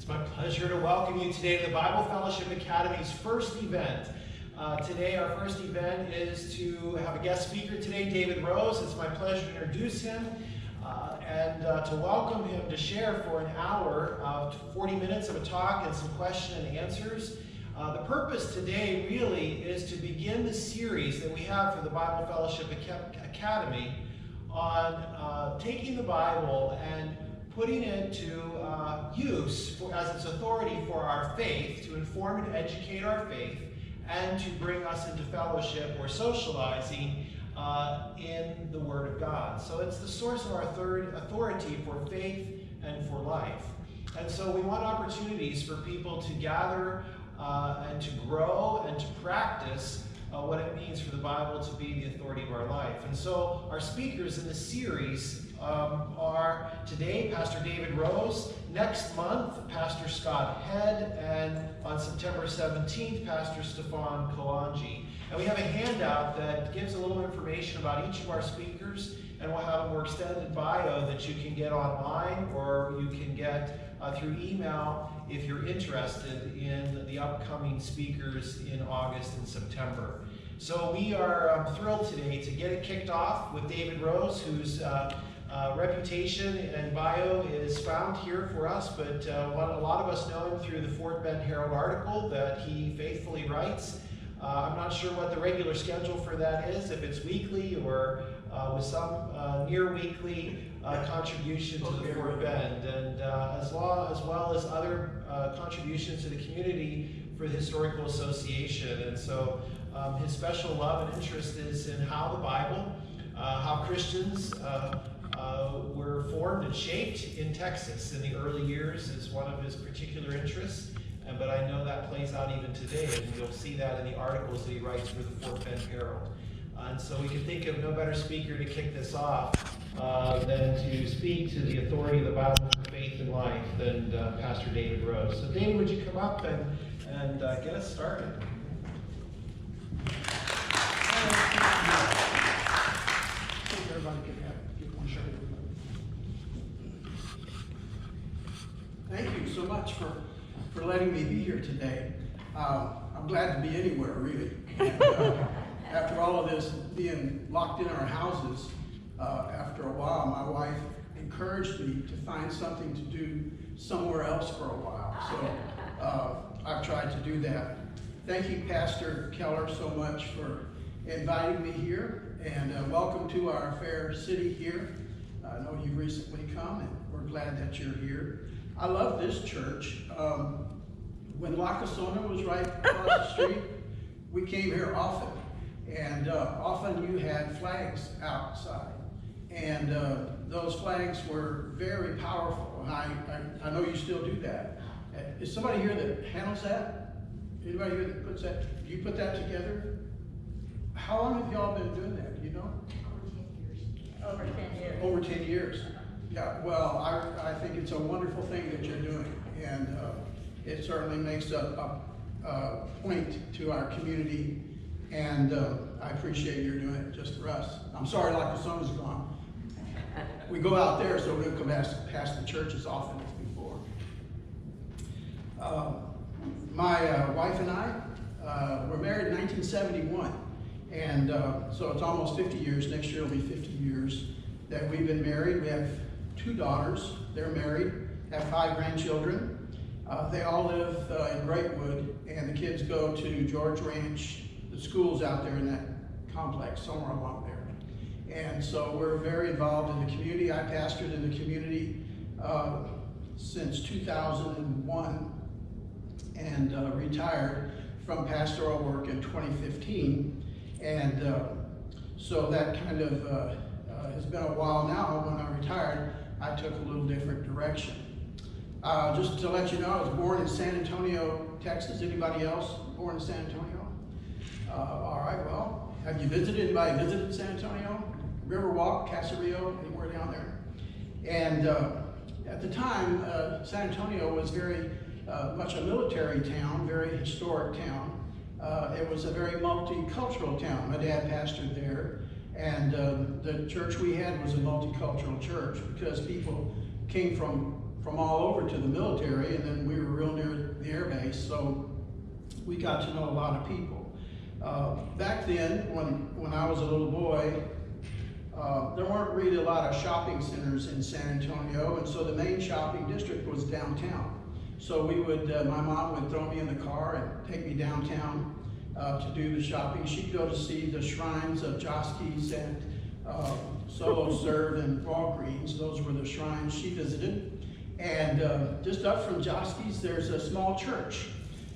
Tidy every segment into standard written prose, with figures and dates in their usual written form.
It's my pleasure to welcome you today to the Bible Fellowship Academy's first event. Today, our first event is to have a guest speaker today, David Rose. It's my pleasure to introduce him and to welcome him to share for an hour, 40 minutes of a talk and some question and answers. The purpose today really is to begin the series that we have for the Bible Fellowship Academy on taking the Bible and putting it to use as its authority for our faith, to inform and educate our faith, and to bring us into fellowship or socializing in the Word of God. So it's the source of our third authority for faith and for life. And so we want opportunities for people to gather and to grow and to practice what it means for the Bible to be the authority of our life. And so our speakers in this series are today Pastor David Rose, next month Pastor Scott Head, and on September 17th Pastor Stefan Kalanji. And we have a handout that gives a little information about each of our speakers, and we'll have a more extended bio that you can get online or you can get through email if you're interested in the upcoming speakers in August and September. So we are thrilled today to get it kicked off with David Rose, whose reputation and bio is found here for us, but a lot of us know him through the Fort Bend Herald article that he faithfully writes. I'm not sure what the regular schedule for that is, if it's weekly or with some near weekly contribution to the Fort Bend, and as well as other contributions to the community for the Historical Association. And so his special love and interest is in how the Bible, how Christians were formed and shaped in Texas in the early years is one of his particular interests. But I know that plays out even today, and you'll see that in the articles that he writes for the Fort Bend Herald. And so we can think of no better speaker to kick this off than to speak to the authority of the Bible for faith and life than Pastor David Rose. So David, would you come up and get us started? Everybody can get one shot. Thank you so much for letting me be here today. I'm glad to be anywhere, really. And, after all of this being locked in our houses, after a while, my wife encouraged me to find something to do somewhere else for a while. So I've tried to do that. Thank you, Pastor Keller, so much for inviting me here, and welcome to our fair city here. I know you've recently come, and we're glad that you're here. I love this church. When La Casona was right across the street, we came here often, and often you had flags outside, and those flags were very powerful, and I know you still do that. Is somebody here that handles that? Anybody here that puts that? Do you put that together? How long have y'all been doing that, you know? Over 10 years. Over 10 years. Yeah, well, I think it's a wonderful thing that you're doing, and it certainly makes a point to our community, and I appreciate you're doing it just for us. I'm sorry La Casona's gone. We go out there, so we don't come past the church as often as before. My wife and I were married in 1971, and so it's almost 50 years. Next year will be 50 years that we've been married. We have 2 daughters. They're married, have 5 grandchildren. They all live in Greatwood, and the kids go to George Ranch, the schools out there in that complex, somewhere along there. And so we're very involved in the community. I pastored in the community since 2001 and retired from pastoral work in 2015. And so that kind of has been a while now. When I retired, I took a little different direction. Just to let you know, I was born in San Antonio, Texas. Anybody else born in San Antonio? All right, well, have you visited? Anybody visited San Antonio? Riverwalk, Caserio, anywhere down there? And at the time, San Antonio was very much a military town, very historic town. It was a very multicultural town. My dad pastored there, and the church we had was a multicultural church because people came from from all over to the military, and then we were real near the air base, so we got to know a lot of people. Back then, when I was a little boy, there weren't really a lot of shopping centers in San Antonio, and so the main shopping district was downtown. So we would, my mom would throw me in the car and take me downtown to do the shopping. She'd go to see the shrines of Joski's and Solo Serve and Walgreens. Those were the shrines she visited. And just up from Joski's, there's a small church.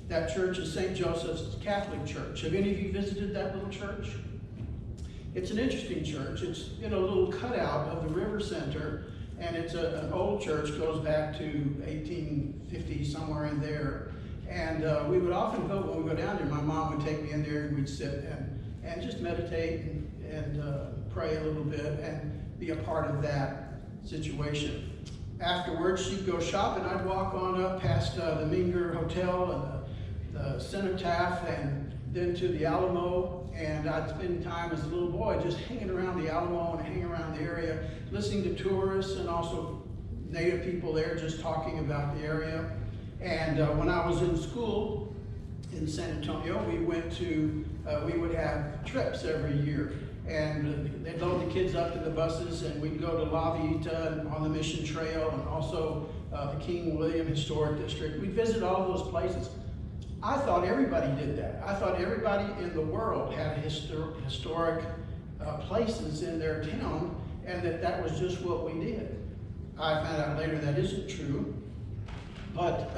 That church is St. Joseph's Catholic Church. Have any of you visited that little church? It's an interesting church. It's in a little cutout of the River Center, and it's an old church, goes back to 1850, somewhere in there. And we would often go, when we go down there, my mom would take me in there and we'd sit and just meditate and pray a little bit and be a part of that situation. Afterwards, she'd go shopping. I'd walk on up past the Menger Hotel and the Cenotaph and then to the Alamo. And I'd spend time as a little boy just hanging around the Alamo and hanging around the area, listening to tourists and also native people there just talking about the area. And when I was in school in San Antonio, we would have trips every year. And they'd load the kids up in the buses, and we'd go to La Villita on the Mission Trail, and also the King William Historic District. We'd visit all those places. I thought everybody did that. I thought everybody in the world had historic places in their town, and that was just what we did. I found out later that isn't true, but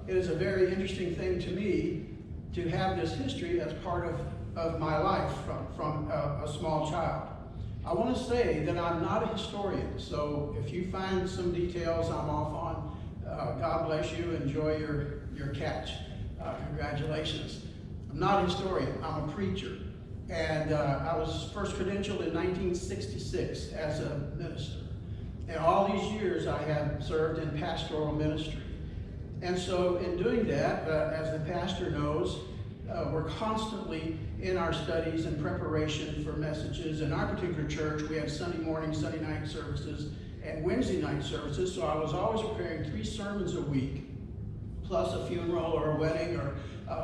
it is a very interesting thing to me to have this history as part of my life from a small child. I want to say that I'm not a historian, so if you find some details I'm off on, God bless you, enjoy your catch. Congratulations. I'm not a historian, I'm a preacher. And I was first credentialed in 1966 as a minister. And all these years I have served in pastoral ministry. And so in doing that, as the pastor knows, we're constantly in our studies and preparation for messages. In our particular church, we have Sunday morning, Sunday night services, and Wednesday night services. So I was always preparing 3 sermons a week, plus a funeral or a wedding or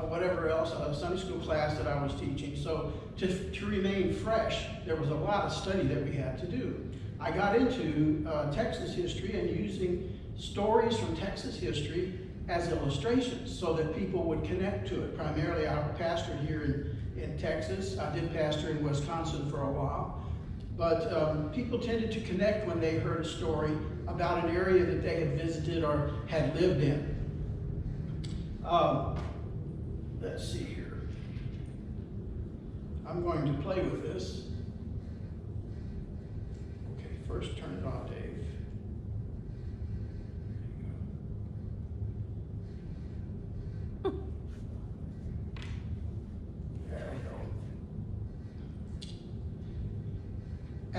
whatever else, a Sunday school class that I was teaching. So to remain fresh, there was a lot of study that we had to do. I got into Texas history and using stories from Texas history as illustrations so that people would connect to it. Primarily, I pastored here in Texas. I did pastor in Wisconsin for a while. But people tended to connect when they heard a story about an area that they had visited or had lived in. Let's see here. I'm going to play with this. Okay, first turn it on, Dave. There we go.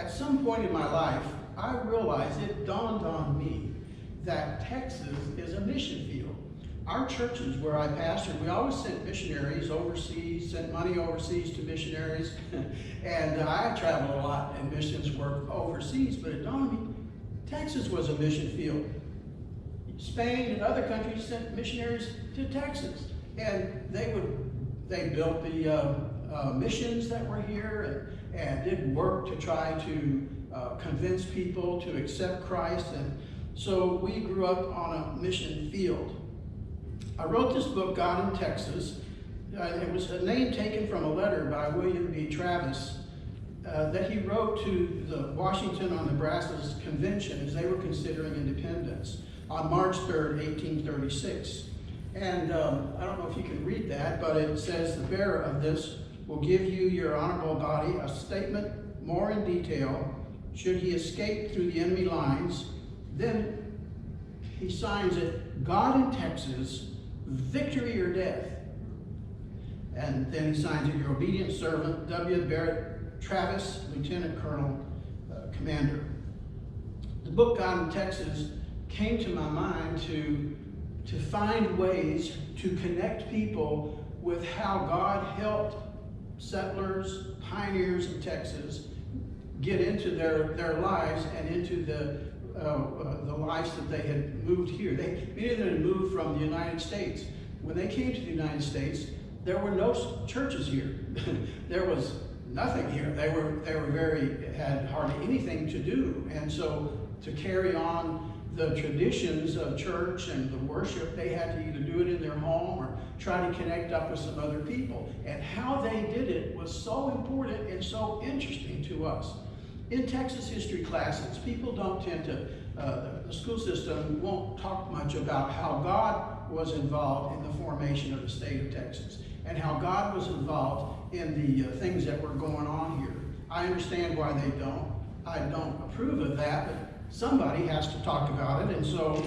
At some point in my life, I realized, it dawned on me, that Texas is a mission field. Our churches where I pastored, we always sent missionaries overseas, sent money overseas to missionaries. And I traveled a lot in missions work overseas, but it dawned on me, Texas was a mission field. Spain and other countries sent missionaries to Texas. And they built the missions that were here and did work to try to convince people to accept Christ. And so we grew up on a mission field. I wrote this book, God in Texas. It was a name taken from a letter by William B. Travis that he wrote to the Washington on Nebraska's convention as they were considering independence on March 3rd, 1836. And I don't know if you can read that, but it says, the bearer of this will give you, your honorable body, a statement more in detail. Should he escape through the enemy lines, then he signs it, God in Texas, victory or death. And then he signs it, your obedient servant, W. Barrett Travis, Lieutenant Colonel, Commander. The book God in Texas came to my mind to find ways to connect people with how God helped settlers, pioneers in Texas get into their lives and into the the lives that they had moved here. Many of them had moved from the United States. When they came to the United States, there were no churches here. There was nothing here. They had hardly anything to do. And so to carry on the traditions of church and the worship, they had to either do it in their home or try to connect up with some other people. And how they did it was so important and so interesting to us. In Texas history classes, people don't tend to, the school system won't talk much about how God was involved in the formation of the state of Texas and how God was involved in the things that were going on here. I understand why they don't. I don't approve of that, but somebody has to talk about it, and so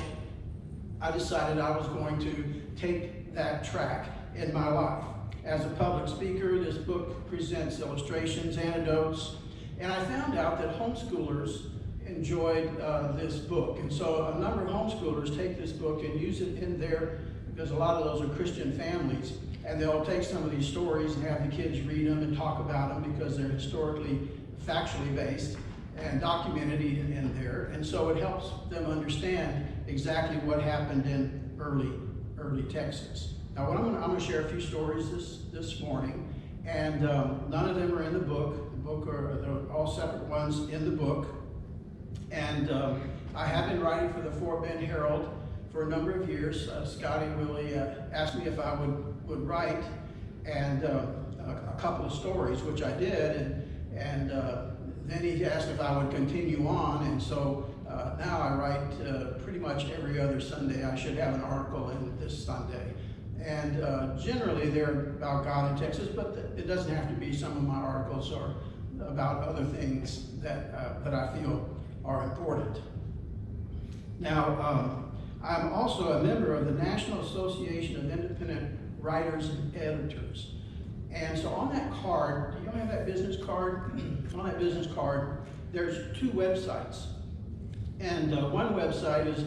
I decided I was going to take that track in my life. As a public speaker, this book presents illustrations, anecdotes, and I found out that homeschoolers enjoyed this book. And so a number of homeschoolers take this book and use it in their, because a lot of those are Christian families, and they'll take some of these stories and have the kids read them and talk about them because they're historically, factually based and documented in there. And so it helps them understand exactly what happened in early Texas. Now, I'm going to share a few stories this morning, and none of them are in the book. They're all separate ones in the book. And I have been writing for the Fort Bend Herald for a number of years. Scotty Willie asked me if I would write and a couple of stories, which I did, and then he asked if I would continue on, and so now I write pretty much every other Sunday. I should have an article in this Sunday. And generally they're about God in Texas, but it doesn't have to be. Some of my articles are about other things that I feel are important. Now, I'm also a member of the National Association of Independent Writers and Editors. And so on that card, do you have that business card? On that business card, there's two websites. And one website is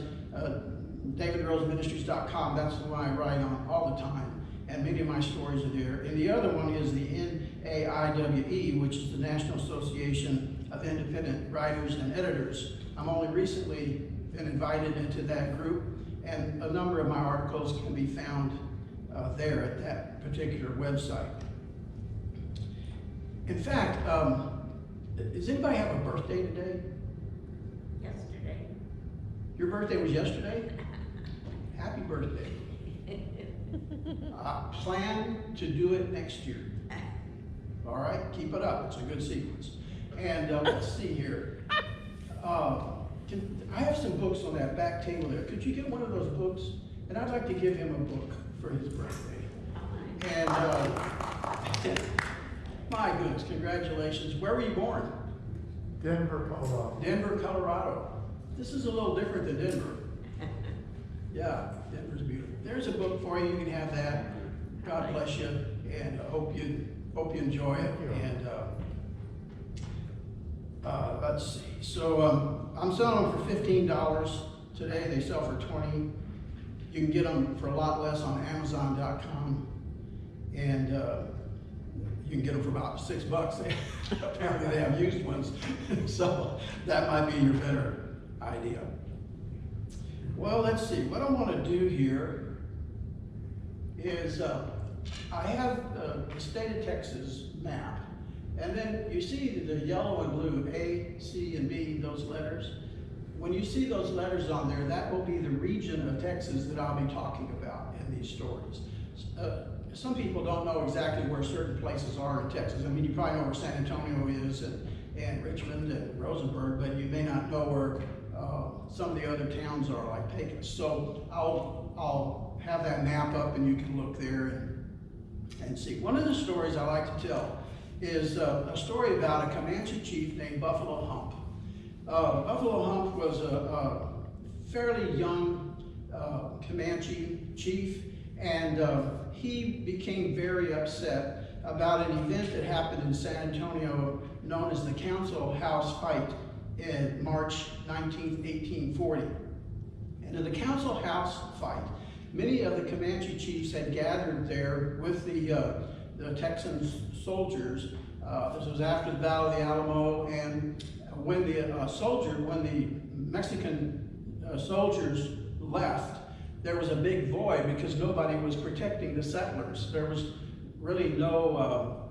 davidroseministries.com. That's the one I write on all the time. And many of my stories are there. And the other one is the NAIWE, which is the National Association of Independent Writers and Editors. I'm only recently been invited into that group, and a number of my articles can be found there at that particular website. In fact, does anybody have a birthday today? Yesterday. Your birthday was yesterday? Happy birthday. Plan to do it next year. All right, keep it up. It's a good sequence. And let's see here. I have some books on that back table there. Could you get one of those books? And I'd like to give him a book for his birthday. And my goodness, congratulations. Where were you born? Denver, Colorado. Denver, Colorado. This is a little different than Denver. Yeah, Denver's beautiful. There's a book for you. You can have that. God bless you, and hope you enjoy it. And let's see. So I'm selling them for $15 today. They sell for $20. You can get them for a lot less on Amazon.com, and you can get them for about $6. Apparently, they have used ones, so that might be your better idea. Well, let's see. What I want to do here is I have the state of Texas map, and then you see the yellow and blue, A, C, and B, those letters. When you see those letters on there, that will be the region of Texas that I'll be talking about in these stories. Some people don't know exactly where certain places are in Texas. I mean, you probably know where San Antonio is and Richmond and Rosenberg, but you may not know where some of the other towns are, like Pecos. So I'll have that map up, and you can look there and see. One of the stories I like to tell is a story about a Comanche chief named Buffalo Hump. Buffalo Hump was a fairly young Comanche chief, and he became very upset about an event that happened in San Antonio known as the Council House Fight in March 19, 1840. And in the Council House Fight, many of the Comanche chiefs had gathered there with the Texan soldiers. This was after the Battle of the Alamo, and when the Mexican soldiers left, there was a big void because nobody was protecting the settlers. There was really no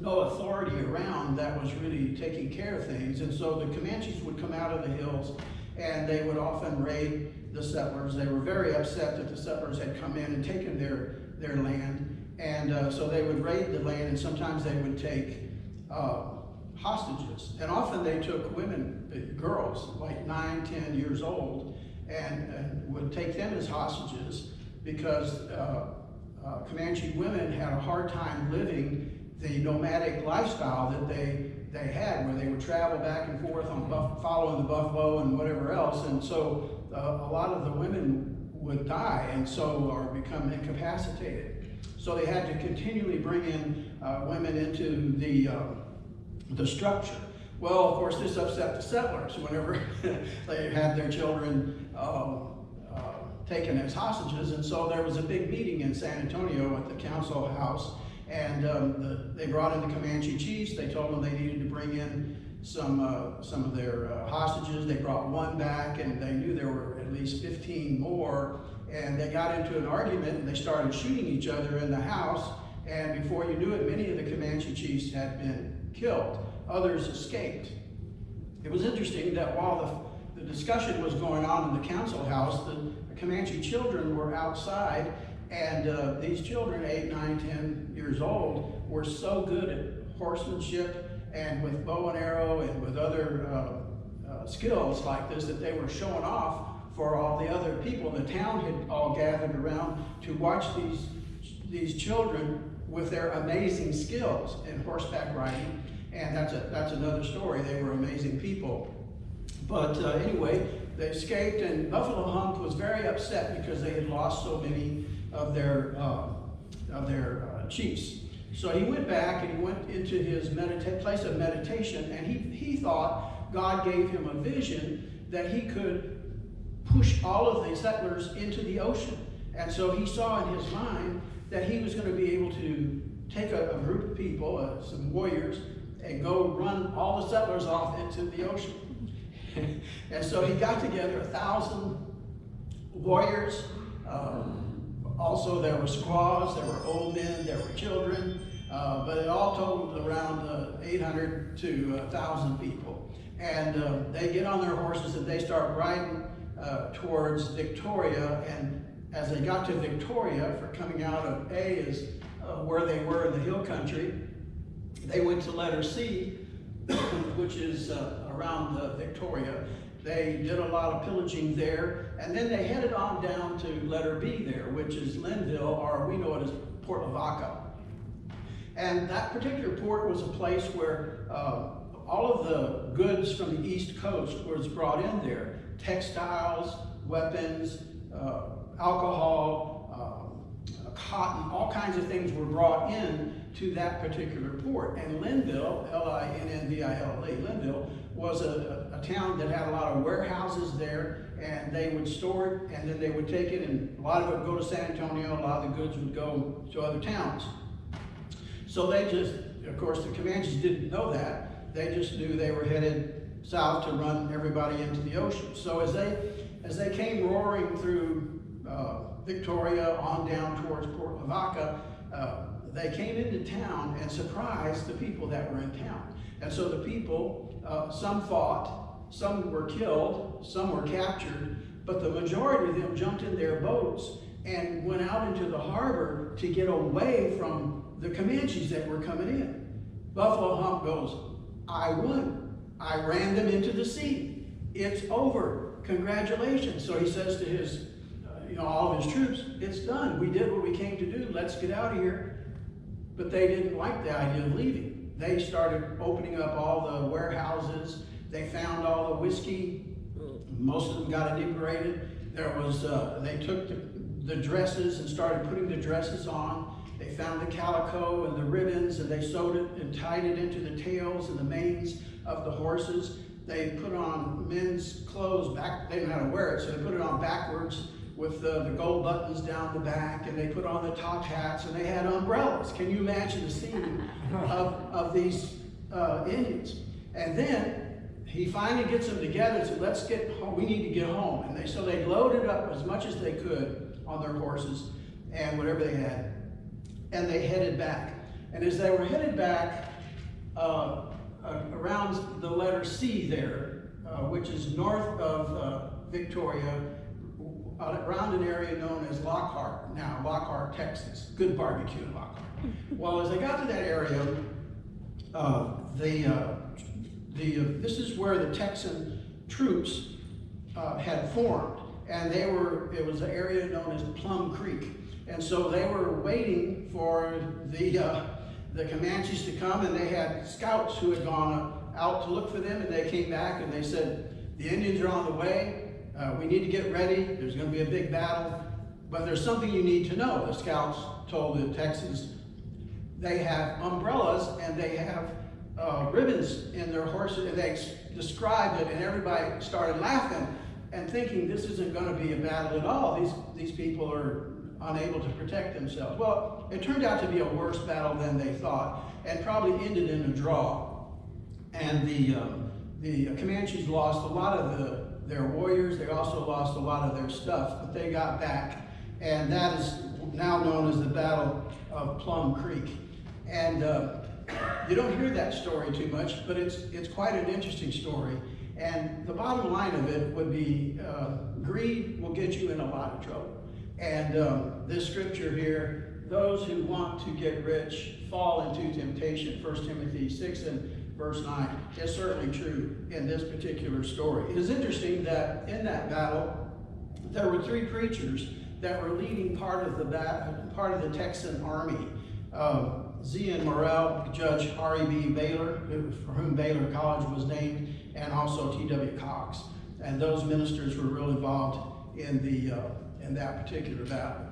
authority around that was really taking care of things. And so the Comanches would come out of the hills and they would often raid the settlers. They were very upset that the settlers had come in and taken their land. And so they would raid the land, and sometimes they would take hostages. And often they took women, girls, like 9, 10 years old, and would take them as hostages because Comanche women had a hard time living the nomadic lifestyle that they had, where they would travel back and forth on following the buffalo and whatever else. And so a lot of the women would die, and so or become incapacitated. So they had to continually bring in women into the structure. Well, of course, this upset the settlers whenever they had their children taken as hostages. And so there was a big meeting in San Antonio at the council house, and they brought in the Comanche chiefs. They told them they needed to bring in some of their hostages. They brought one back, and they knew there were at least 15 more. And they got into an argument, and they started shooting each other in the house. And before you knew it, many of the Comanche chiefs had been killed. Others escaped. It was interesting that while the discussion was going on in the council house, the Comanche children were outside, and these children, 8, 9, 10 years old, were so good at horsemanship and with bow and arrow and with other skills like this that they were showing off for all the other people. The town had all gathered around to watch these children with their amazing skills in horseback riding, and that's another story. They were amazing people. But anyway, they escaped, and Buffalo Hump was very upset because they had lost so many of their chiefs. So he went back and he went into his place of meditation, and he thought God gave him a vision that he could push all of the settlers into the ocean. And so he saw in his mind that he was going to be able to take a group of people, some warriors, and go run all the settlers off into the ocean. And so he got together 1,000 warriors. Also, there were squaws, there were old men, there were children, but it all totaled around 800 to 1,000 people. And they get on their horses and they start riding towards Victoria. And as they got to Victoria, for coming out of A is where they were in the hill country, they went to letter C, which is around Victoria. They did a lot of pillaging there, and then they headed on down to letter B there, which is Linville, or we know it as Port Lavaca. And that particular port was a place where all of the goods from the East Coast was brought in there. Textiles, weapons, alcohol, cotton, all kinds of things were brought in to that particular port. And Linville, L-I-N-N-V-I-L-L-E, Linville, was a town that had a lot of warehouses there, and they would store it, and then they would take it, and a lot of it would go to San Antonio, a lot of the goods would go to other towns. So they just, of course, the Comanches didn't know that. They just knew they were headed south to run everybody into the ocean. So as they came roaring through Victoria on down towards Port Lavaca, they came into town and surprised the people that were in town. And so the people, some fought, some were killed, some were captured, but the majority of them jumped in their boats and went out into the harbor to get away from the Comanches that were coming in. Buffalo Hump goes, I won. I ran them into the sea. It's over. Congratulations. So he says to his, all of his troops, it's done. We did what we came to do. Let's get out of here. But they didn't like the idea of leaving. They started opening up all the warehouses. They found all the whiskey. Most of them got inebriated. They took the dresses and started putting the dresses on. They found the calico and the ribbons, and they sewed it and tied it into the tails and the manes of the horses. They put on men's clothes back. They didn't know how to wear it, so they put it on backwards with the gold buttons down the back, and they put on the top hats, and they had umbrellas. Can you imagine the scene of these Indians? And then he finally gets them together and said, let's get home. We need to get home. And so they loaded up as much as they could on their horses and whatever they had, and they headed back. And as they were headed back around the letter C there, which is north of Victoria, around an area known as Lockhart, now Lockhart, Texas. Good barbecue in Lockhart. Well, as they got to that area, this is where the Texan troops had formed, and it was an area known as Plum Creek. And so they were waiting for the Comanches to come, and they had scouts who had gone out to look for them, and they came back and they said, the Indians are on the way, we need to get ready, there's going to be a big battle, but there's something you need to know. The scouts told the Texans they have umbrellas and they have ribbons in their horses, and they described it, and everybody started laughing and thinking this isn't going to be a battle at all. These people are unable to protect themselves. Well, it turned out to be a worse battle than they thought, and probably ended in a draw. And the Comanches lost a lot of their warriors. They also lost a lot of their stuff, but they got back, and that is now known as the Battle of Plum Creek. And you don't hear that story too much, but it's quite an interesting story. And the bottom line of it would be greed will get you in a lot of trouble. And this scripture here, those who want to get rich fall into temptation. 1 Timothy 6 and verse 9 is certainly true in this particular story. It is interesting that in that battle, there were 3 preachers that were leading part of the Texan army. Zion Morrell, Judge R.E.B. Baylor, for whom Baylor College was named, and also T.W. Cox. And those ministers were real involved in that particular battle.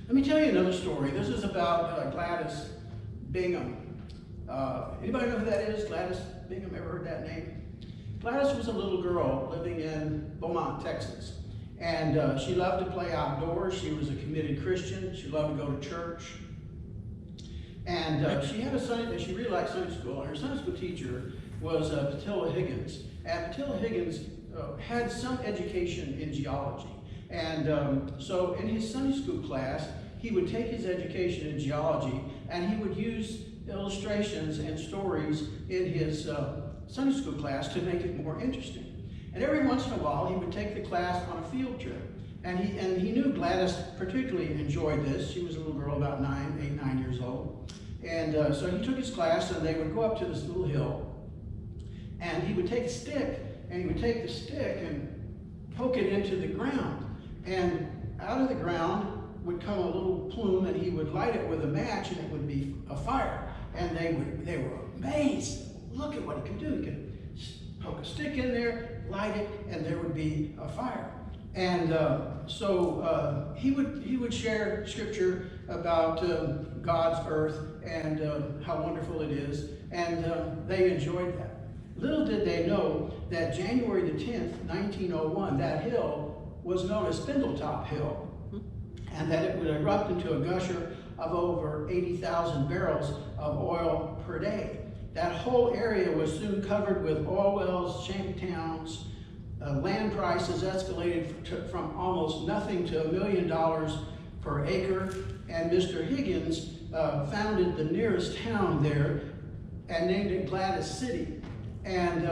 Let me tell you another story. This is about Gladys Bingham. Anybody know who that is? Gladys Bingham, ever heard that name? Gladys was a little girl living in Beaumont, Texas. And she loved to play outdoors. She was a committed Christian. She loved to go to church. And she really liked Sunday school. And her Sunday school teacher was Patilla Higgins. And Patilla Higgins had some education in geology. And so in his Sunday school class, he would take his education in geology and he would use illustrations and stories in his Sunday school class to make it more interesting. And every once in a while, he would take the class on a field trip. And he knew Gladys particularly enjoyed this. She was a little girl about 8, 9 years old. And so he took his class and they would go up to this little hill. And he would take a stick, and he would take the stick and poke it into the ground. And out of the ground would come a little plume, and he would light it with a match, and it would be a fire. And they were amazed. Look at what he could do. He could poke a stick in there, light it, and there would be a fire. And so he would share scripture about God's earth and how wonderful it is, and they enjoyed that. Little did they know that January the 10th, 1901, that hill was known as Spindletop Hill, and that it would erupt into a gusher of over 80,000 barrels of oil per day. That whole area was soon covered with oil wells, shanty towns. Land prices escalated from almost nothing to $1 million per acre, and Mr. Higgins founded the nearest town there and named it Gladys City. And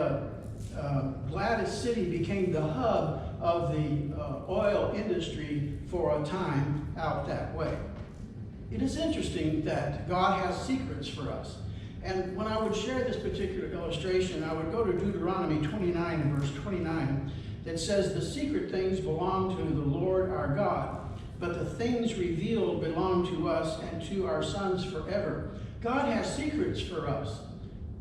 Gladys City became the hub of the oil industry for a time out that way. It is interesting that God has secrets for us. And when I would share this particular illustration, I would go to Deuteronomy 29 and verse 29 that says, "The secret things belong to the Lord our God, but the things revealed belong to us and to our sons forever." God has secrets for us.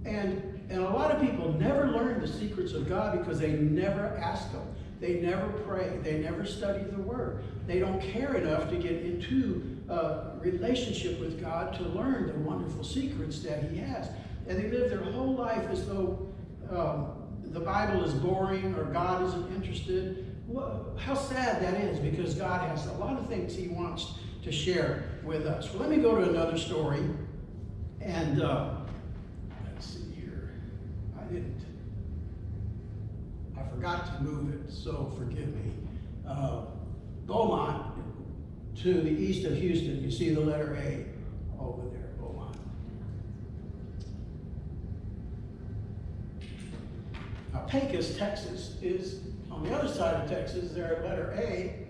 And a lot of people never learn the secrets of God because they never ask them. They never pray. They never study the Word. They don't care enough to get into a relationship with God to learn the wonderful secrets that He has. And they live their whole life as though the Bible is boring or God isn't interested. Well, how sad that is, because God has a lot of things He wants to share with us. Well, let me go to another story. And let's see here. I didn't forgot to move it, so forgive me. Beaumont, to the east of Houston. You see the letter A over there, Beaumont. Now, Pecos, Texas is on the other side of Texas. They're at letter A,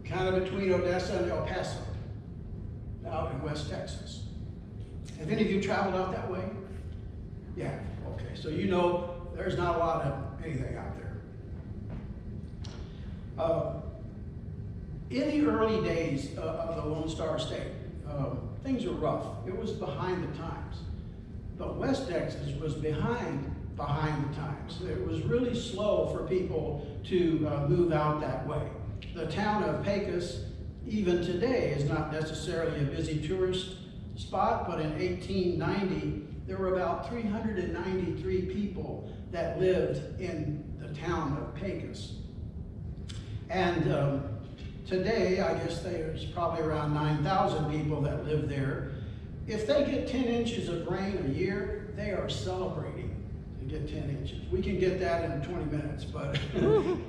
kind of between Odessa and El Paso, out in West Texas. Have any of you traveled out that way? Yeah, okay, so you know there's not a lot of anything out there. In the early days of the Lone Star State, things were rough. It was behind the times. But West Texas was behind the times. It was really slow for people to move out that way. The town of Pecos, even today, is not necessarily a busy tourist spot, but in 1890, there were about 393 people that lived in the town of Pecos. And today, I guess there's probably around 9,000 people that live there. If they get 10 inches of rain a year, they are celebrating to get 10 inches. We can get that in 20 minutes, but you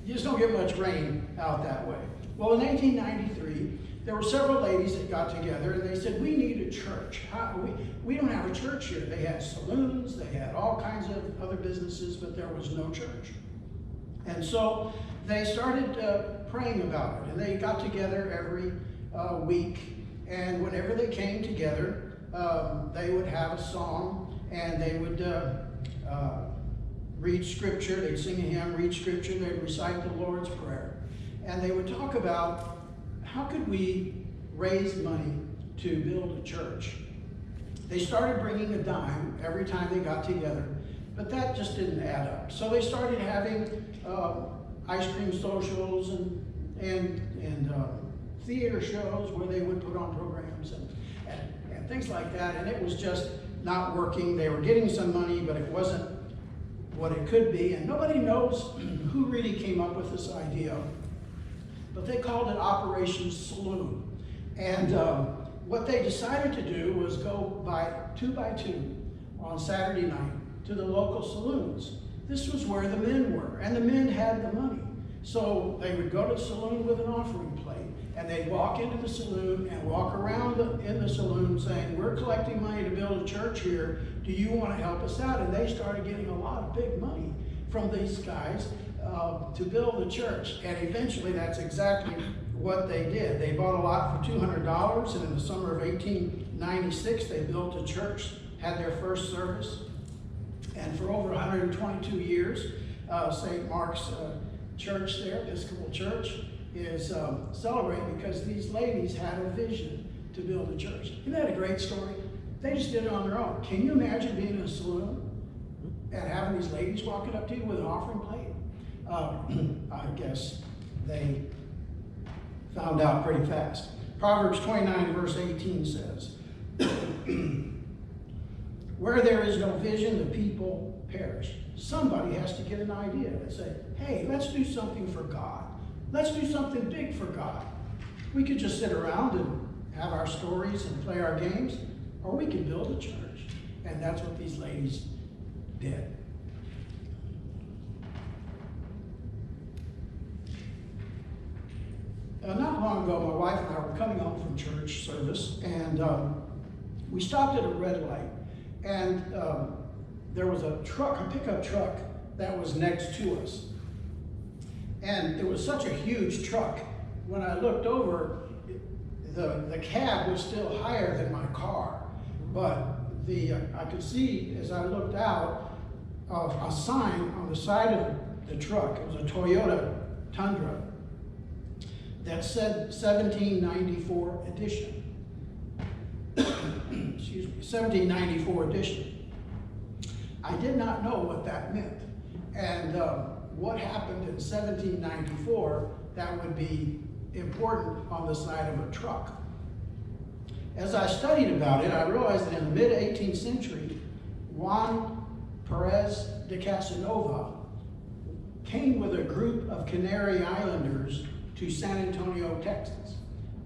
just don't get much rain out that way. Well, in 1893, there were several ladies that got together and they said, we need a church. We don't have a church here. They had saloons, they had all kinds of other businesses, but there was no church. And so they started praying about it, and they got together every week, and whenever they came together, they would have a song, and they would read scripture. They'd sing a hymn, read scripture, they'd recite the Lord's Prayer, and they would talk about how could we raise money to build a church. They started bringing a dime every time they got together, but that just didn't add up. So they started having ice cream socials and theater shows where they would put on programs and things like that, and it was just not working. They were getting some money, but it wasn't what it could be, and nobody knows who really came up with this idea, but they called it Operation Saloon. And what they decided to do was go by 2 by 2 on Saturday night to the local saloons. This was where the men were, and the men had the money. So they would go to the saloon with an offering plate, and they'd walk into the saloon and walk around in the saloon saying, we're collecting money to build a church here. Do you want to help us out? And they started getting a lot of big money from these guys to build the church. And eventually that's exactly what they did. They bought a lot for $200, and in the summer of 1896, they built a church, had their first service. And for over 122 years, St. Mark's Church there, Episcopal Church, is celebrating because these ladies had a vision to build a church. Isn't that a great story? They just did it on their own. Can you imagine being in a saloon and having these ladies walking up to you with an offering plate? I guess they found out pretty fast. Proverbs 29 verse 18 says, where there is no vision, the people perish. Somebody has to get an idea and say, hey, let's do something for God. Let's do something big for God. We could just sit around and have our stories and play our games, or we could build a church. And that's what these ladies did. Not long ago, my wife and I were coming home from church service, and we stopped at a red light, and there was a truck, a pickup truck, that was next to us. And it was such a huge truck. When I looked over, the cab was still higher than my car, but I could see as I looked out a sign on the side of the truck. It was a Toyota Tundra that said 1794 edition. Excuse me, 1794 edition. I did not know what that meant. And what happened in 1794 that would be important on the side of a truck. As I studied about it, I realized that in the mid-18th century, Juan Perez de Casanova came with a group of Canary Islanders to San Antonio, Texas.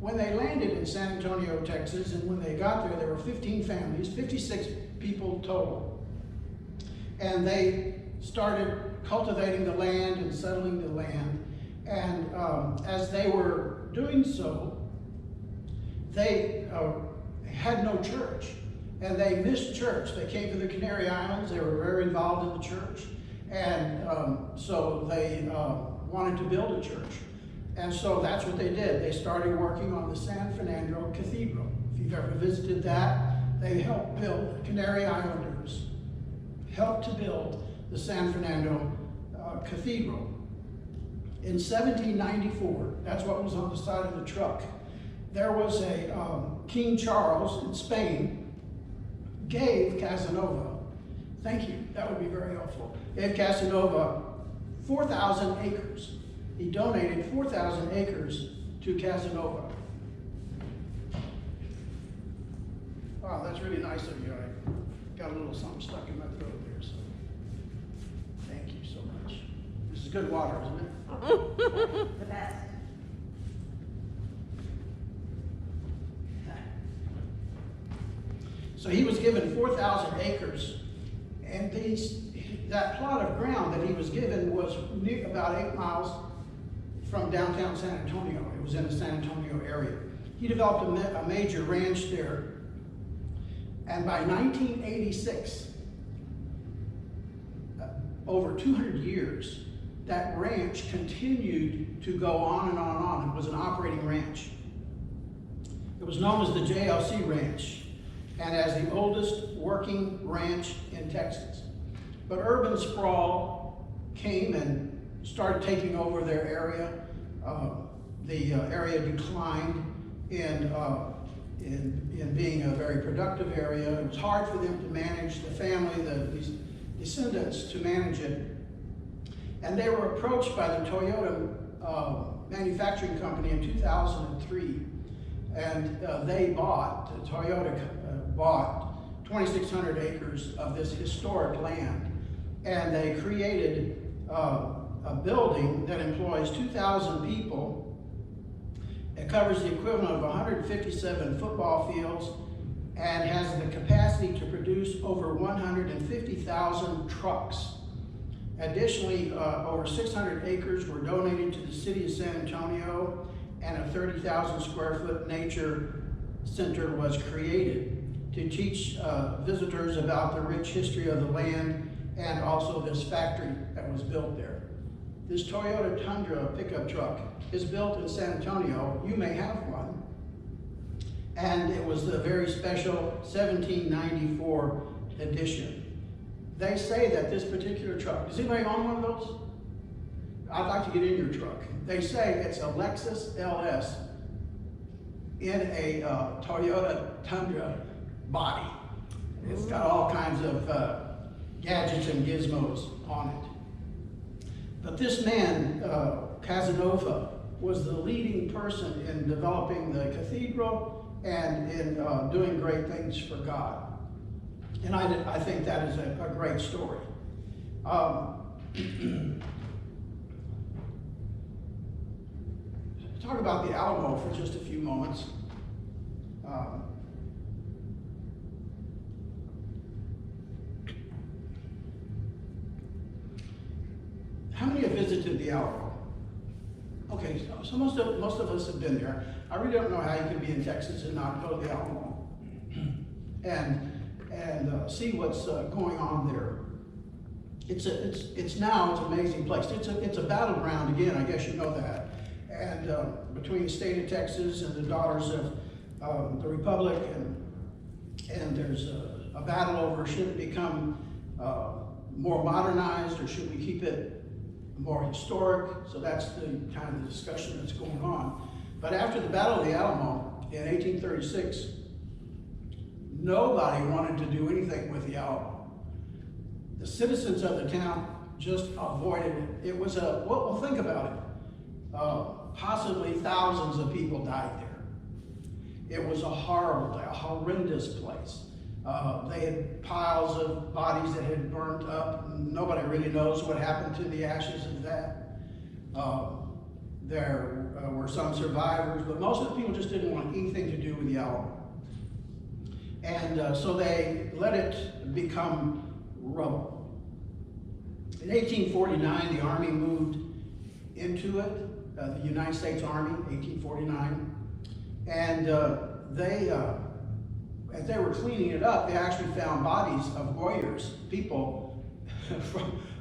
When they landed in San Antonio, Texas, and when they got there were 15 families, 56 people total. And they started cultivating the land and settling the land. And as they were doing so, they had no church. And they missed church. They came to the Canary Islands. They were very involved in the church. And so they wanted to build a church. And so that's what they did. They started working on the San Fernando Cathedral. If you've ever visited that, they helped build, the Canary Islanders helped to build the San Fernando Cathedral. In 1794, that's what was on the side of the truck, there was a King Charles in Spain gave Casanova, thank you, that would be very helpful, gave Casanova 4,000 acres. He donated 4,000 acres to Casanova. Wow, that's really nice of you. I got a little something stuck in my throat there, so thank you so much. This is good water, isn't it? The best. So he was given 4,000 acres, and that plot of ground that he was given was about 8 miles from downtown San Antonio. It was in the San Antonio area. He developed a major ranch there, and by 1986, over 200 years, that ranch continued to go on and on and on. It was an operating ranch. It was known as the JLC Ranch, and as the oldest working ranch in Texas. But urban sprawl came and started taking over their area. The area declined in being a very productive area. It was hard for them to manage the family, these descendants to manage it. And they were approached by the Toyota manufacturing company in 2003. And Toyota bought 2,600 acres of this historic land. And they created a building that employs 2,000 people. It covers the equivalent of 157 football fields and has the capacity to produce over 150,000 trucks. Additionally, over 600 acres were donated to the city of San Antonio, and a 30,000 square foot nature center was created to teach visitors about the rich history of the land and also this factory that was built there. This Toyota Tundra pickup truck is built in San Antonio. You may have one. And it was the very special 1794 edition. They say that this particular truck, does anybody own one of those? I'd like to get in your truck. They say it's a Lexus LS in a Toyota Tundra body. It's got all kinds of gadgets and gizmos on it. But this man, Casanova, was the leading person in developing the cathedral and in doing great things for God. And I think that is a great story. Talk about the Alamo for just a few moments. How many have visited the Alamo? Okay, so most of us have been there. I really don't know how you can be in Texas and not go to the Alamo and see what's going on there. It's now an amazing place. It's a battleground again. I guess you know that. And between the state of Texas and the daughters of the Republic, and there's a battle over should it become more modernized or should we keep it more historic. So that's the kind of the discussion that's going on. But after the Battle of the Alamo in 1836, nobody wanted to do anything with the Alamo. The citizens of the town just avoided it. It was well, think about it. Possibly thousands of people died there. It was a horrendous place. They had piles of bodies that had burnt up. Nobody really knows what happened to the ashes of that. There were some survivors, but most of the people just didn't want anything to do with the Alamo. And so they let it become rubble. In 1849, the Army moved into it, the United States Army, 1849. And as they were cleaning it up, they actually found bodies of warriors, people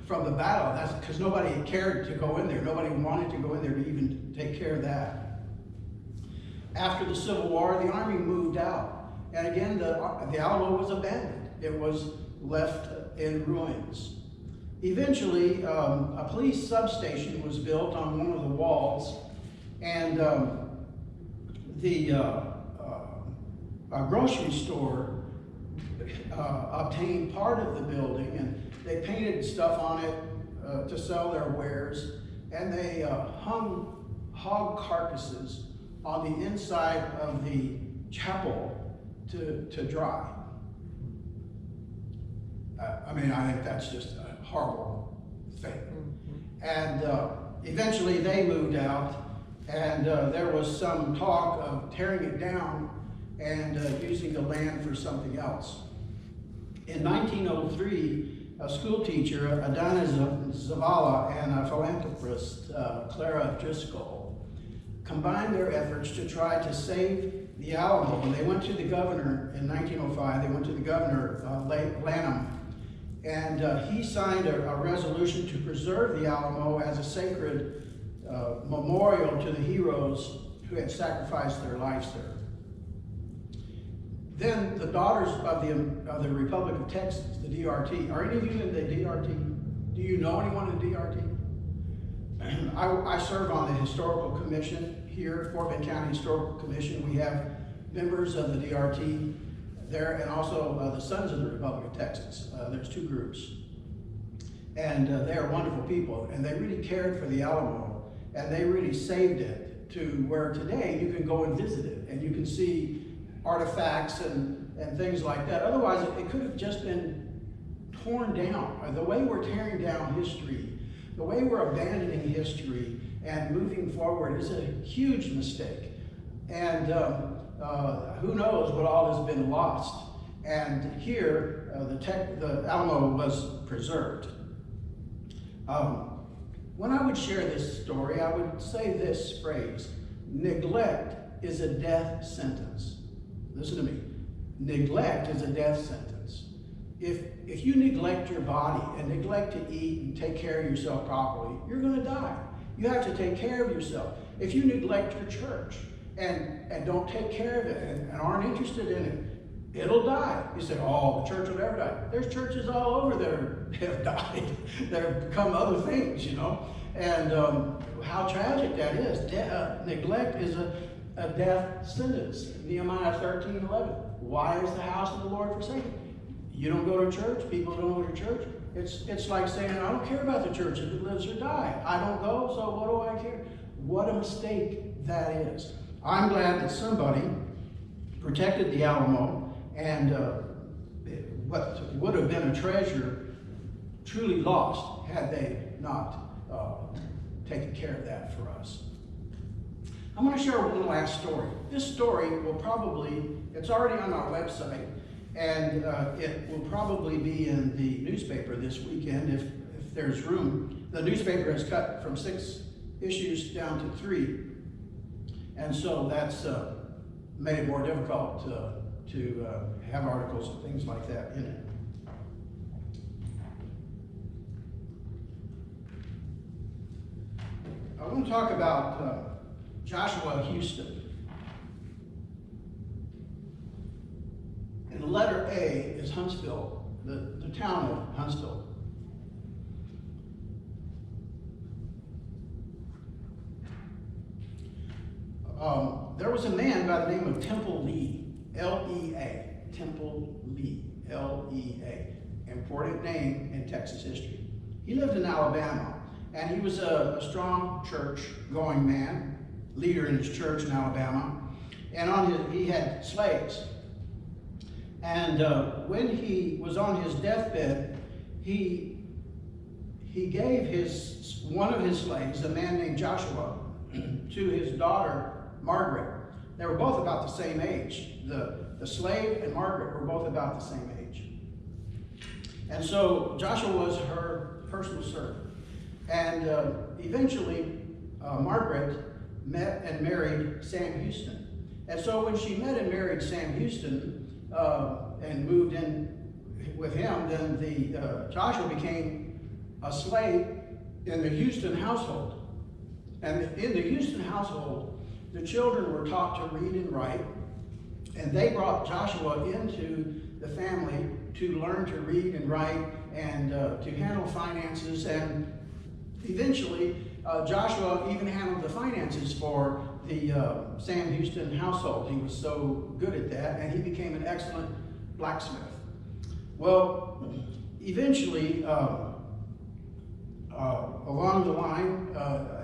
from the battle. That's because nobody cared to go in there. Nobody wanted to go in there to even take care of that. After the Civil War, the Army moved out. And again, the Alamo was abandoned. It was left in ruins. Eventually, a police substation was built on one of the walls, and a grocery store obtained part of the building, and they painted stuff on it to sell their wares, and they hung hog carcasses on the inside of the chapel to dry. I mean, I think that's just a horrible thing. And eventually they moved out, and there was some talk of tearing it down and using the land for something else. In 1903, a school teacher, Adana Zavala, and a philanthropist, Clara Driscoll, combined their efforts to try to save the Alamo. When they went to the governor in 1905, they went to the governor, Lanham, and he signed a resolution to preserve the Alamo as a sacred memorial to the heroes who had sacrificed their lives there. Then the Daughters of the Republic of Texas, the DRT. Are any of you in the DRT? Do you know anyone in the DRT? I serve on the Historical Commission here, Fort Bend County Historical Commission. We have members of the DRT there, and also the Sons of the Republic of Texas. There's two groups. And they are wonderful people, and they really cared for the Alamo, and they really saved it to where today you can go and visit it, and you can see artifacts and things like that. Otherwise, it could have just been torn down. The way we're tearing down history, the way we're abandoning history and moving forward is a huge mistake. And who knows what all has been lost. And here, the Alamo was preserved. When I would share this story, I would say this phrase: neglect is a death sentence. Listen to me. Neglect is a death sentence. If you neglect your body and neglect to eat and take care of yourself properly, you're going to die. You have to take care of yourself. If you neglect your church and don't take care of it and aren't interested in it, it'll die. You say, oh, the church will never die. There's churches all over that have died, that have become other things, you know. And how tragic that is. Neglect is a death sentence. Nehemiah 13:11. Why is the house of the Lord forsaken? You don't go to church, people don't go to church. It's like saying, I don't care about the church if it lives or dies. I don't go, so what do I care? What a mistake that is. I'm glad that somebody protected the Alamo, and what would have been a treasure truly lost had they not taken care of that for us. I'm going to share one last story. This story will probably, it's already on our website, and it will probably be in the newspaper this weekend if there's room. The newspaper has cut from 6 issues down to 3, and so that's made it more difficult to have articles and things like that in it. I want to talk about Joshua Houston. And the letter A is Huntsville, the town of Huntsville. There was a man by the name of Temple Lee, L-E-A, Temple Lee, L-E-A, important name in Texas history. He lived in Alabama, and he was a strong church-going man, leader in his church in Alabama, and he had slaves. And when he was on his deathbed, he gave one of his slaves, a man named Joshua, to his daughter Margaret. They were both about the same age. The slave and Margaret were both about the same age. And so Joshua was her personal servant. And eventually, Margaret met and married Sam Houston. And so when she met and married Sam Houston and moved in with him, then Joshua became a slave in the Houston household. And in the Houston household, the children were taught to read and write, and they brought Joshua into the family to learn to read and write and to handle finances. And eventually, Joshua even handled the finances for the Sam Houston household. He was so good at that, and he became an excellent blacksmith. Well, eventually, along the line,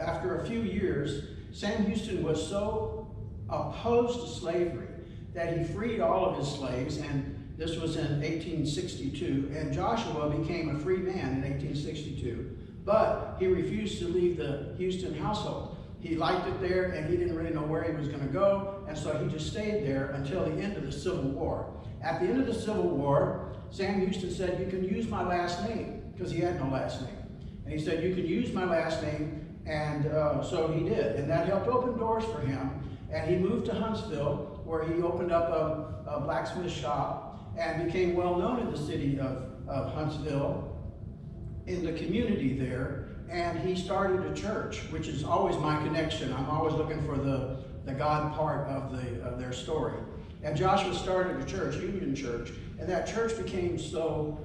after a few years, Sam Houston was so opposed to slavery that he freed all of his slaves, and this was in 1862, and Joshua became a free man in 1862, but he refused to leave the Houston household. He liked it there, and he didn't really know where he was going to go, and so he just stayed there until the end of the Civil War. At the end of the Civil War, Sam Houston said, "You can use my last name," because he had no last name. And he said, "You can use my last name," and so he did. And that helped open doors for him. And he moved to Huntsville, where he opened up a blacksmith shop and became well known in the city of Huntsville, in the community there. And he started a church, which is always my connection. I'm always looking for the God part of their story. And Joshua started a church, Union Church, and that church became so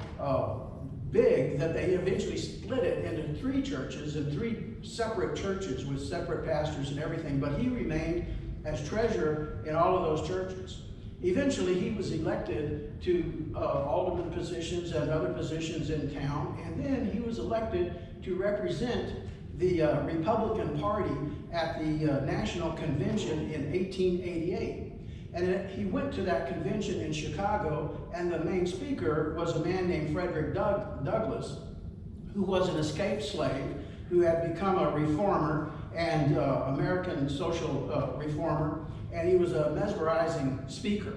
big that they eventually split it into 3 churches and 3 separate churches with separate pastors and everything. But he remained as treasurer in all of those churches. Eventually, he was elected to alderman positions and other positions in town, and then he was elected to represent the Republican Party at the National Convention in 1888. And he went to that convention in Chicago, and the main speaker was a man named Frederick Douglass, who was an escaped slave, who had become a reformer and American social reformer, and he was a mesmerizing speaker.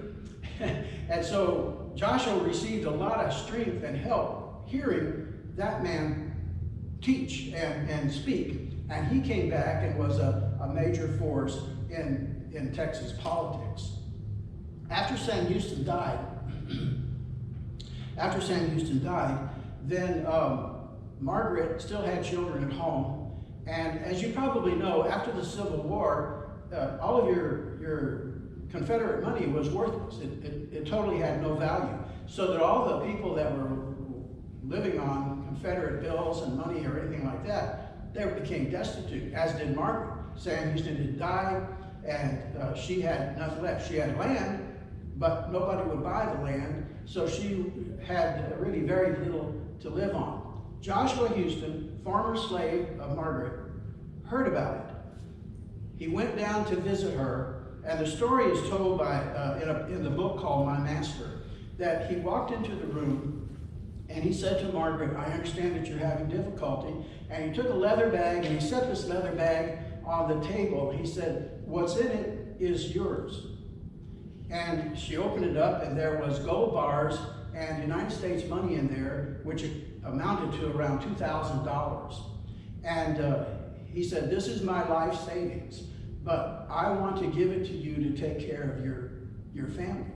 And so Joshua received a lot of strength and help hearing that man teach and speak. And he came back and was a major force in Texas politics. After Sam Houston died, then Margaret still had children at home. And as you probably know, after the Civil War, all of your Confederate money was worthless. It totally had no value. So that all the people that were living on Confederate bills and money or anything like that, they became destitute, as did Margaret. Sam Houston had died, and she had nothing left. She had land, but nobody would buy the land, so she had really very little to live on. Joshua Houston, former slave of Margaret, heard about it. He went down to visit her, and the story is told by in the book called My Master, that he walked into the room and he said to Margaret, "I understand that you're having difficulty." And he took a leather bag and he set this leather bag on the table. He said, "What's in it is yours." And she opened it up, and there was gold bars and United States money in there, which amounted to around $2,000. And he said, "This is my life savings, but I want to give it to you to take care of your family."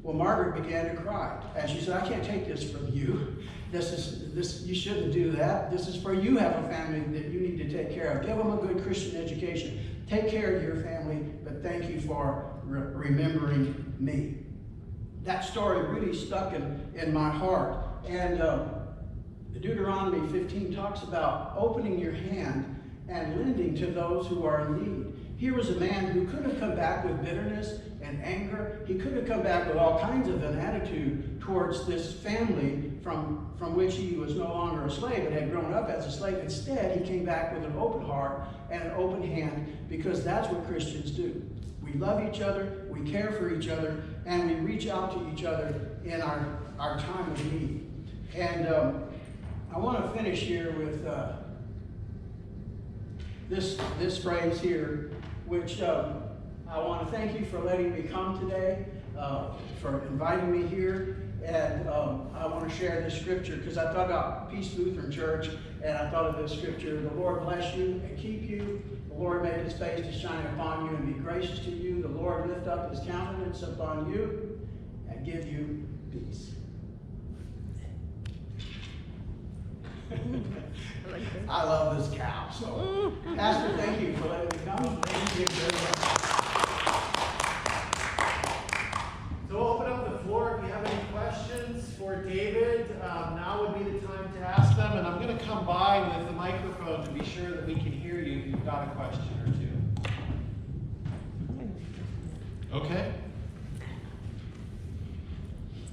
Well, Margaret began to cry, and she said, "I can't take this from you. You shouldn't do that. This is for you have a family that you need to take care of. Give them a good Christian education. Take care of your family, but thank you for remembering me." That story really stuck in my heart. And Deuteronomy 15 talks about opening your hand and lending to those who are in need. Here was a man who could have come back with bitterness and anger. He could have come back with all kinds of an attitude towards this family from which he was no longer a slave but had grown up as a slave. Instead, he came back with an open heart and an open hand, because that's what Christians do. We love each other, we care for each other, and we reach out to each other in our time of need. And I want to finish here with this phrase here, which I want to thank you for letting me come today. for inviting me here. And I want to share this scripture because I thought about Peace Lutheran Church, and I thought of this scripture: the Lord bless you and keep you. The Lord make his face to shine upon you and be gracious to you. The Lord lift up his countenance upon you and give you peace. I love this cow. So, Pastor, thank you for letting me come. Thank you very much. So we'll open up the floor. If you have any questions for David, now would be the time to ask them. And I'm going to come by with the microphone to be sure that we can hear you if you've got a question or two. Okay.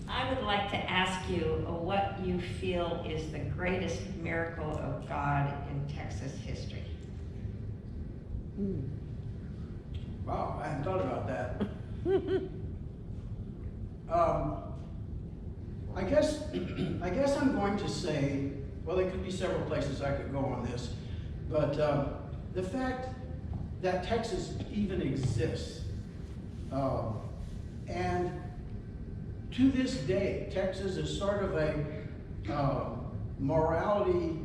I would like to ask you what you feel is the greatest miracle of God in Texas history. Wow, I hadn't thought about that. I guess I'm going to say, well, there could be several places I could go on this, but the fact that Texas even exists, and to this day, Texas is sort of a morality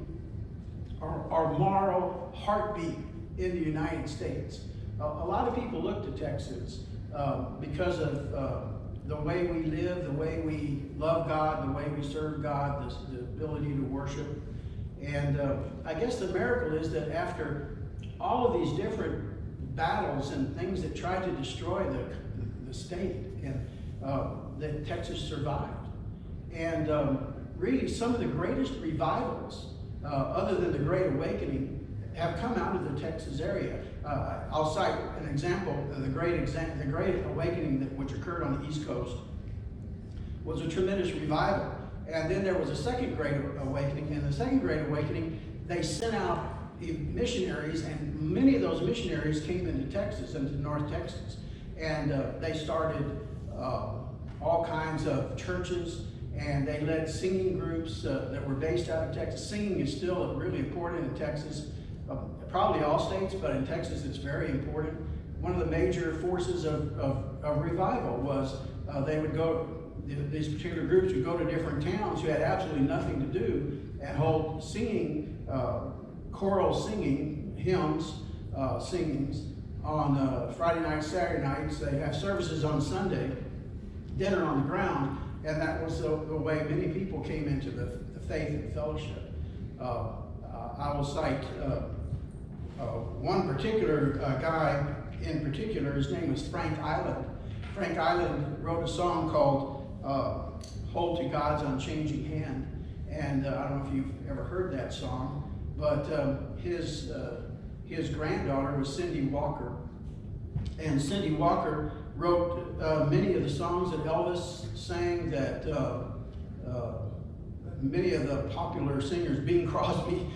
or moral heartbeat in the United States. A lot of people look to Texas because of the way we live, the way we love God, the way we serve God, the ability to worship. And I guess the miracle is that after all of these different battles and things that tried to destroy the state, and that Texas survived. And really, some of the greatest revivals, other than the Great Awakening, have come out of the Texas area. I'll cite an example. The Great Awakening, which occurred on the East Coast, was a tremendous revival. And then there was a second Great Awakening. And the second Great Awakening, they sent out missionaries, and many of those missionaries came into Texas, into North Texas. And they started all kinds of churches, and they led singing groups that were based out of Texas. Singing is still really important in Texas, probably all states, but in Texas it's very important. One of the major forces of revival was they would go, these particular groups would go to different towns who had absolutely nothing to do and hold singing, choral singing, hymns, singings on Friday nights, Saturday nights. They have services on Sunday, dinner on the ground, and that was the way many people came into the faith and fellowship. I will cite one particular guy in particular. His name was Frank Island. Frank Island wrote a song called Hold to God's Unchanging Hand. And I don't know if you've ever heard that song, but his granddaughter was Cindy Walker. And Cindy Walker wrote many of the songs that Elvis sang, that many of the popular singers, Bing Crosby,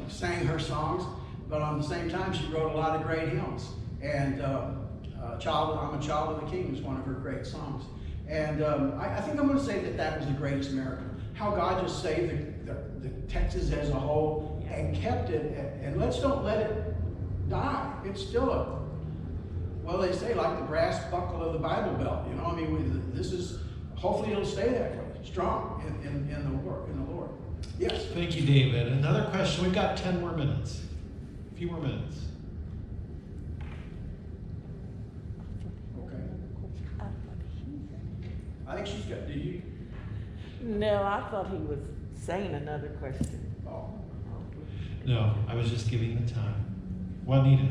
sang her songs. But on the same time, she wrote a lot of great hymns. And I'm a Child of the King was one of her great songs. And I think I'm going to say that was the greatest miracle. How God just saved the Texas as a whole and kept it. And let's don't let it die. It's still well, they say, like the brass buckle of the Bible belt. You know, I mean, this is, hopefully it'll stay that way, strong in the Lord. Yes. Thank you, David. Another question. We've got 10 more minutes. A few more minutes. Okay. I think she's got, do you? No, I thought he was saying another question. Oh. No, I was just giving the time. Juanita.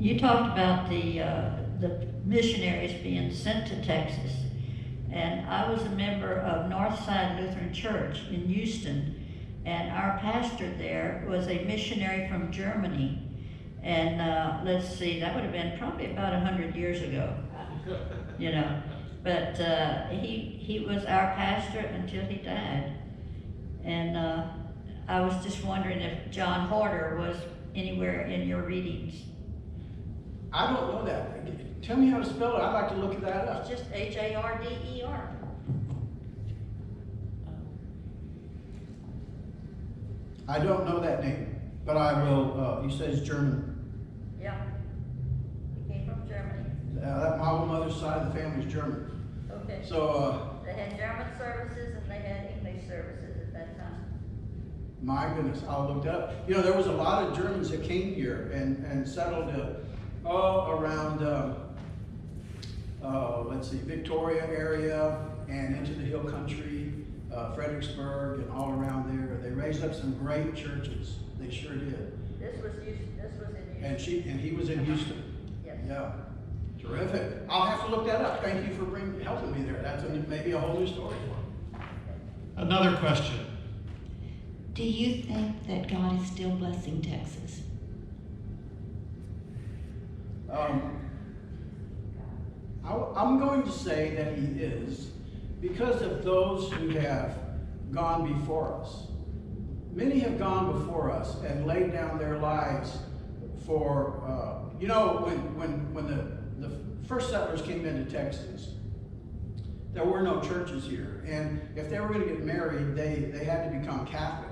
You talked about the missionaries being sent to Texas, and I was a member of Northside Lutheran Church in Houston, and our pastor there was a missionary from Germany, and let's see, that would have been probably about 100 years ago, you know, but he was our pastor until he died, and I was just wondering if John Horder was anywhere in your readings. I don't know that. Tell me how to spell it. I'd like to look that up. It's just Harder. I don't know that name, but I will. You said it's German. Yeah. He came from Germany. my whole mother's side of the family is German. Okay. So, They had German services and they had English services at that time. my goodness, I'll look it up. You know, there was a lot of Germans that came here and settled all around, let's see, Victoria area and into the hill country, Fredericksburg and all around there. They raised up some great churches. They sure did. This was in Houston. And he was in Houston. Yes. Yeah. Terrific. I'll have to look that up. Thank you for helping me there. That's maybe a whole new story for me. Another question. Do you think that God is still blessing Texas? I'm going to say that he is because of those who have gone before us. Many have gone before us and laid down their lives for, when the first settlers came into Texas, there were no churches here. And if they were going to get married, they had to become Catholic.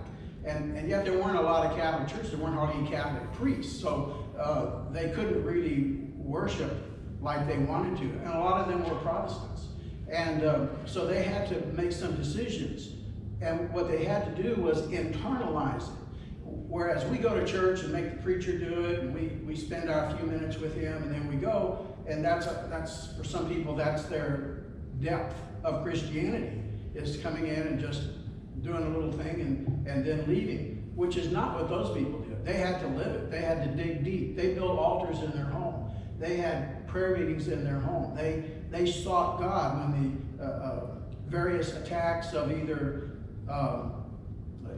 And yet there weren't a lot of Catholic churches. There weren't hardly any Catholic priests. So they couldn't really worship like they wanted to. And a lot of them were Protestants. And so they had to make some decisions. And what they had to do was internalize it. Whereas we go to church and make the preacher do it, and we spend our few minutes with him, and then we go, and that's for some people, that's their depth of Christianity, is coming in and just doing a little thing and then leaving, which is not what those people did. They had to live it. They had to dig deep. They built altars in their home. They had prayer meetings in their home. They sought God when the various attacks of either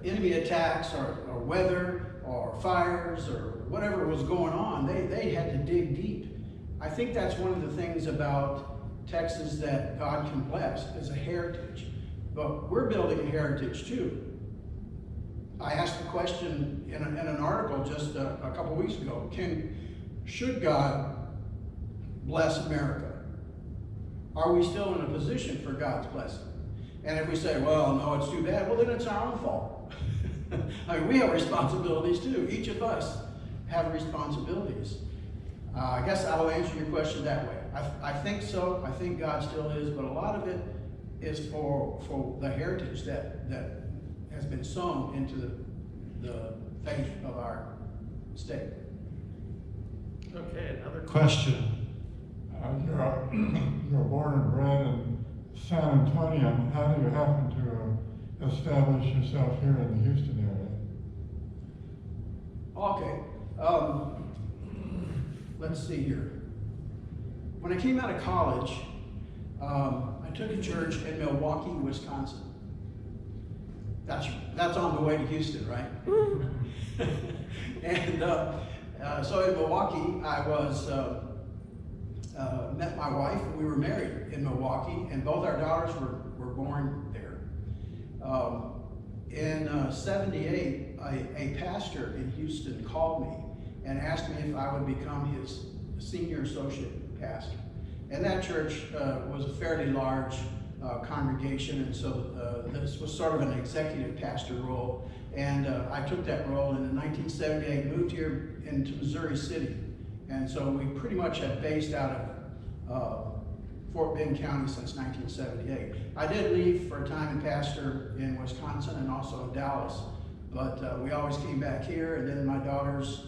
enemy attacks or weather or fires or whatever was going on, they had to dig deep. I think that's one of the things about Texas that God can bless is a heritage. But we're building a heritage too. I asked a question in an article just a couple weeks ago. Should God bless America? Are we still in a position for God's blessing? And if we say, well, no, it's too bad, well, then it's our own fault. I mean, we have responsibilities too. Each of us have responsibilities. I guess I will answer your question that way. I think so. I think God still is, but a lot of it is for the heritage that has been sown into the faith of our state. Okay, another question. You're born and bred in San Antonio. How do you happen to establish yourself here in the Houston area? Okay. Let's see here. When I came out of college, I took a church in Milwaukee, Wisconsin. That's on the way to Houston, right? And so in Milwaukee, I was met my wife, and we were married in Milwaukee, and both our daughters were born there. In '78, a pastor in Houston called me and asked me if I would become his senior associate pastor. And that church was a fairly large congregation, and so this was sort of an executive pastor role. And I took that role, and in 1978 moved here into Missouri City. And so we pretty much have based out of Fort Bend County since 1978. I did leave for a time and pastor in Wisconsin and also in Dallas, but we always came back here, and then my daughters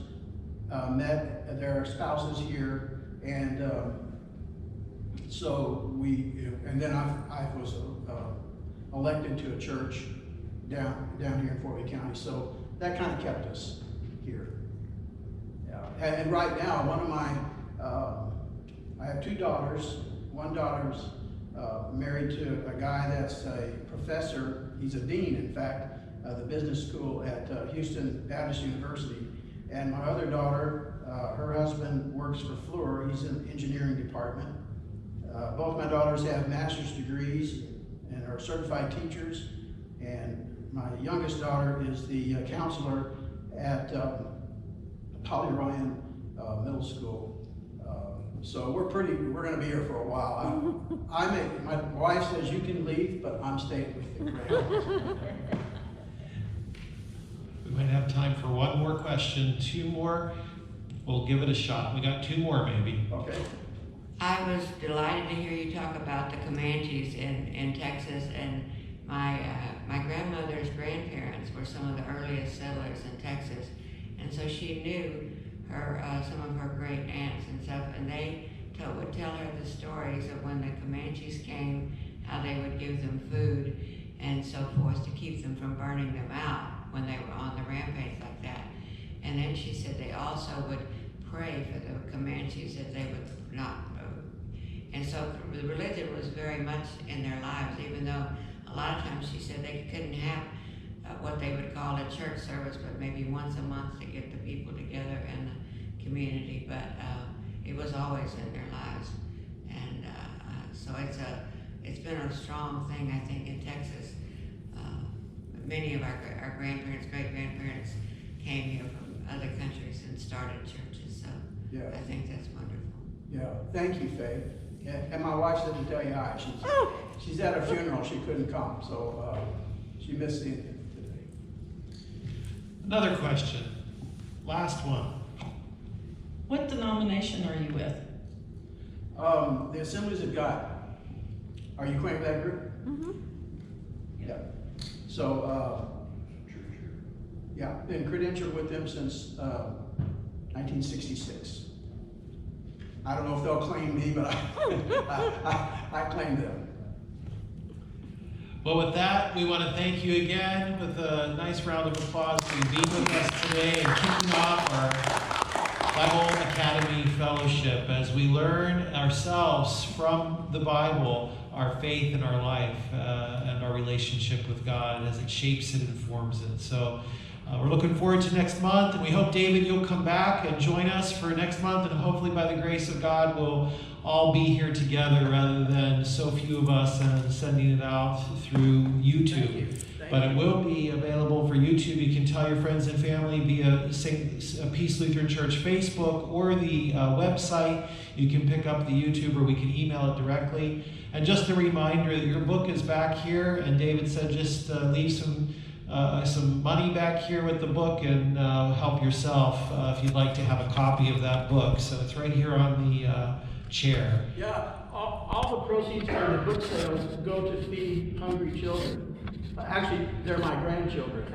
met their spouses here, and so and then I was elected to a church down here in Fort Bend County, so that kind of kept us here. Yeah. And right now, one of my, I have two daughters. One daughter's married to a guy that's a professor. He's a dean, in fact, the business school at Houston Baptist University. And my other daughter, her husband works for Fluor. He's in the engineering department. Both my daughters have master's degrees and are certified teachers. And my youngest daughter is the counselor at Polly Ryan Middle School. So we're going to be here for a while. My wife says you can leave, but I'm staying with the grandkids. We might have time for one more question, two more. We'll give it a shot. We got two more maybe. Okay. I was delighted to hear you talk about the Comanches in Texas, and my grandmother's grandparents were some of the earliest settlers in Texas, and so she knew her some of her great aunts and stuff, and they would tell her the stories of when the Comanches came, how they would give them food and so forth to keep them from burning them out when they were on the rampage like that. And then she said they also would pray for the Comanches that they would not move. And so the religion was very much in their lives, even though a lot of times she said they couldn't have what they would call a church service, but maybe once a month to get the people together in the community. But it was always in their lives. And so it's been a strong thing, I think, in Texas. Many of our grandparents, great-grandparents came here from other countries and started churches, so Yeah. I think that's wonderful. Yeah, thank you, Faith. Yeah, and my wife said to tell you hi. She's at a funeral, she couldn't come, so she missed the today. Another question. Last one. What denomination are you with? The Assemblies of God. Are you acquainted with that group? Mm-hmm. Yeah. So, yeah, been credentialed with them since 1966. I don't know if they'll claim me, but I claim them. Well, with that, we want to thank you again with a nice round of applause for being with us today and kicking off our Bible Academy Fellowship as we learn ourselves from the Bible, our faith in our life, and our relationship with God as it shapes it and forms it. So we're looking forward to next month, and we hope, David, you'll come back and join us for next month, and hopefully by the grace of God, we'll all be here together rather than so few of us and sending it out through YouTube. But it will be available for YouTube. You can tell your friends and family via Peace Lutheran Church Facebook or the website. You can pick up the YouTube, or we can email it directly. And just a reminder that your book is back here, and David said just leave some money back here with the book and help yourself if you'd like to have a copy of that book. So it's right here on the chair. Yeah, all the proceeds from the book sales go to feed hungry children. Actually, they're my grandchildren.